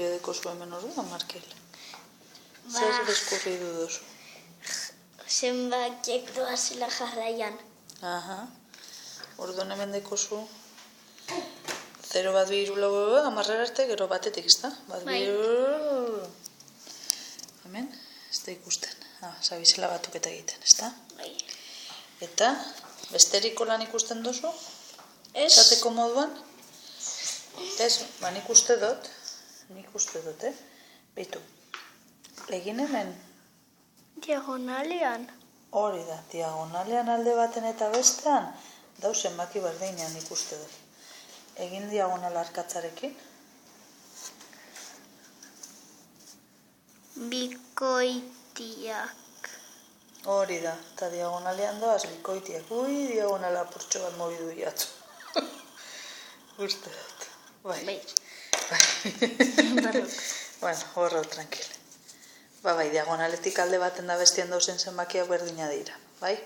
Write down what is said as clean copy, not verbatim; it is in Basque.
Deko zu hemen orduan, Markel. Zer deskurridu duzu? Zenbakiek doazela jarraian. Aha. Orduan hemen deko zu 0 bat 2 3 4 hamarrera arte, gero batetik, ezta? Bat Bai. Hemen, ez da ikusten. Zabizela batuketa egiten, ezta? Bai. Eta, besteriko lan ikusten duzu? Ez. Esateko moduan? Ez, nik uste dut, Beitu, egin hemen? Diagonalean. Hori da, diagonalean alde baten eta bestean, dau zenbaki berdinean ikuste dut. Egin diagonal arkatzarekin? Bikoitiak. Hori da, eta diagonalean doaz bikoitiak. Ui, diagonala apurtxo bat mobidu jatzu. Uste dut. Bai. Bueno, horro, tranquil. Bai, diagonaletik alde baten da bestien dauzen zenbakiak berdina dira. Bai?